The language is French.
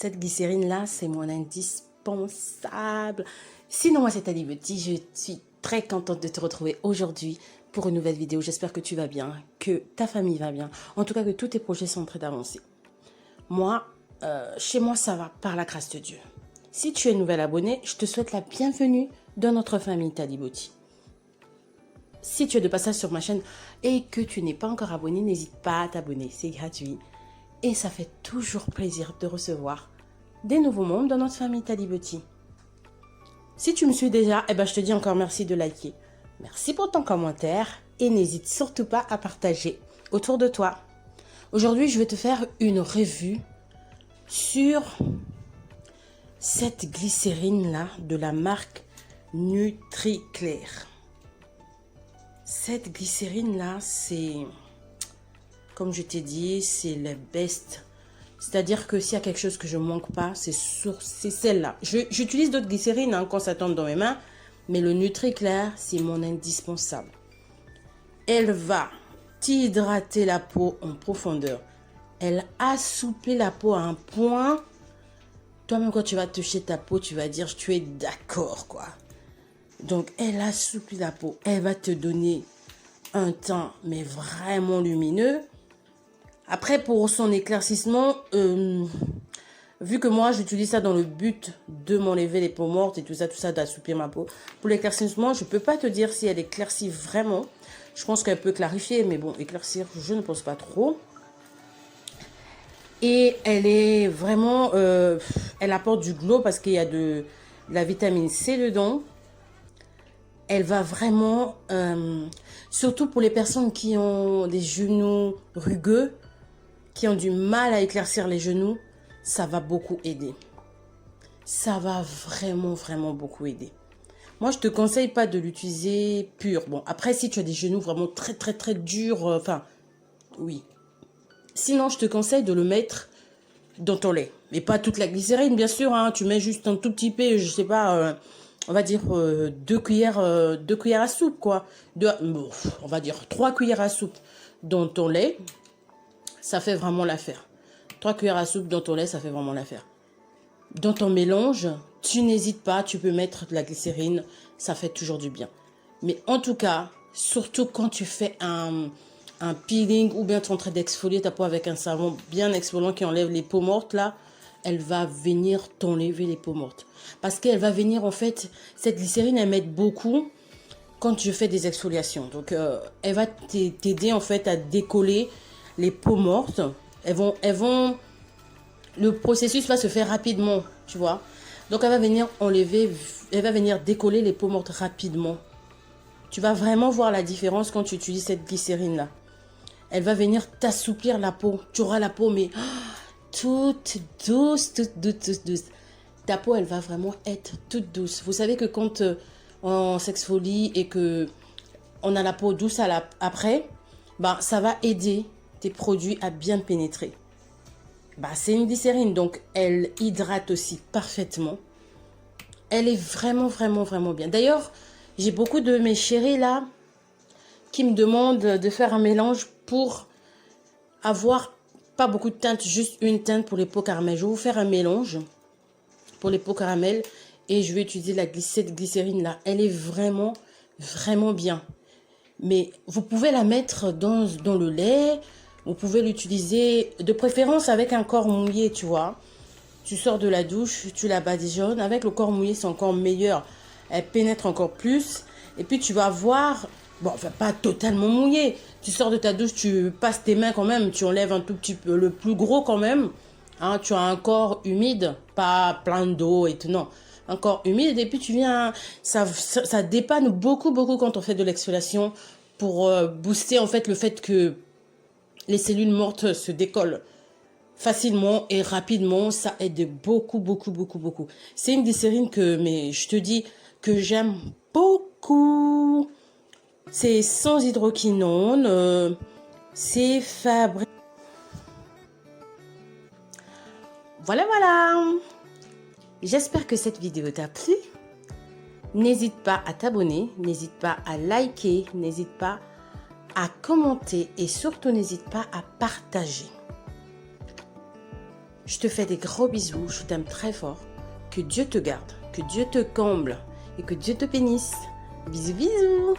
Cette glycérine-là, c'est mon indispensable. Sinon, moi, c'est Ali Beauty. Je suis très contente de te retrouver aujourd'hui pour une nouvelle vidéo. J'espère que tu vas bien, que ta famille va bien. En tout cas, que tous tes projets sont en train d'avancer. Moi, chez moi, ça va par la grâce de Dieu. Si tu es nouvelle abonnée, je te souhaite la bienvenue dans notre famille Ali Beauty. Si tu es de passage sur ma chaîne et que tu n'es pas encore abonné, n'hésite pas à t'abonner, c'est gratuit. Et ça fait toujours plaisir de recevoir des nouveaux membres dans notre famille Ali Beauty. Si tu me suis déjà, je te dis encore merci de liker. Merci pour ton commentaire et n'hésite surtout pas à partager autour de toi. Aujourd'hui, je vais te faire une revue sur cette glycérine-là de la marque NutriClaire. Cette glycérine-là, c'est, comme je t'ai dit, c'est le best. C'est-à-dire que s'il y a quelque chose que je ne manque pas, c'est celle-là. J'utilise d'autres glycérines quand ça tombe dans mes mains, mais le NutriClaire, c'est mon indispensable. Elle va t'hydrater la peau en profondeur. Elle assouplit la peau à un point. Toi-même, quand tu vas toucher ta peau, tu vas dire, tu es d'accord, quoi. Donc, elle assouplit la peau. Elle va te donner un teint, mais vraiment lumineux. Après, pour son éclaircissement, vu que moi, j'utilise ça dans le but de m'enlever les peaux mortes et tout ça, d'assouplir ma peau. Pour l'éclaircissement, je ne peux pas te dire si elle éclaircit vraiment. Je pense qu'elle peut clarifier, mais bon, éclaircir, je ne pense pas trop. Et elle est vraiment, elle apporte du glow parce qu'il y a de la vitamine C dedans. Elle va vraiment, surtout pour les personnes qui ont des genoux rugueux, qui ont du mal à éclaircir les genoux, ça va beaucoup aider. Ça va vraiment, vraiment beaucoup aider. Moi, je ne te conseille pas de l'utiliser pur. Bon, après, si tu as des genoux vraiment très, très, très durs, oui. Sinon, je te conseille de le mettre dans ton lait. Mais pas toute la glycérine, bien sûr. Hein. Tu mets juste un tout petit peu, je sais pas, on va dire 2 cuillères à soupe, quoi. On va dire 3 cuillères à soupe dans ton lait. Ça fait vraiment l'affaire. 3 cuillères à soupe dans ton lait, ça fait vraiment l'affaire. Dans ton mélange, tu n'hésites pas, tu peux mettre de la glycérine, ça fait toujours du bien. Mais en tout cas, surtout quand tu fais un peeling ou bien tu es en train d'exfolier ta peau avec un savon bien exfoliant qui enlève les peaux mortes, là, elle va venir t'enlever les peaux mortes. Parce qu'elle va venir, en fait, cette glycérine, elle m'aide beaucoup quand je fais des exfoliations. Donc, elle va t'aider, en fait, à décoller les peaux mortes. Le processus va se faire rapidement, tu vois. Donc, elle va venir enlever, elle va venir décoller les peaux mortes rapidement. Tu vas vraiment voir la différence quand tu utilises cette glycérine-là. Elle va venir t'assouplir la peau. Tu auras la peau, mais toute douce, toute douce. Ta peau, elle va vraiment être toute douce. Vous savez que quand on s'exfolie et que on a la peau douce après, ça va aider tes produits à bien pénétrer. C'est une glycérine, donc elle hydrate aussi parfaitement. Elle est vraiment, vraiment, vraiment bien. D'ailleurs, j'ai beaucoup de mes chéris là qui me demandent de faire un mélange pour avoir pas beaucoup de teinte, juste une teinte pour les peaux caramel. Je vais vous faire un mélange pour les peaux caramel et je vais utiliser cette glycérine là. Elle est vraiment, vraiment bien. Mais vous pouvez la mettre dans le lait. Vous pouvez l'utiliser de préférence avec un corps mouillé, tu vois. Tu sors de la douche, tu la badigeonnes. Avec le corps mouillé, c'est encore meilleur. Elle pénètre encore plus. Et puis, tu vas voir, pas totalement mouillé. Tu sors de ta douche, tu passes tes mains quand même. Tu enlèves un tout petit peu, le plus gros quand même. Hein, tu as un corps humide, pas plein d'eau et tout, non. Un corps humide. Et puis, tu viens, ça dépanne beaucoup, beaucoup quand on fait de l'exfoliation pour booster, en fait, le fait que les cellules mortes se décollent facilement et rapidement. Ça aide beaucoup, beaucoup, beaucoup, beaucoup. C'est une glycérine mais je te dis que j'aime beaucoup. C'est sans hydroquinone. C'est fabriqué. Voilà, voilà. J'espère que cette vidéo t'a plu. N'hésite pas à t'abonner, n'hésite pas à liker, n'hésite pas à commenter et surtout n'hésite pas à partager. Je te fais des gros bisous, je t'aime très fort. Que Dieu te garde, que Dieu te comble et que Dieu te bénisse. Bisous, bisous.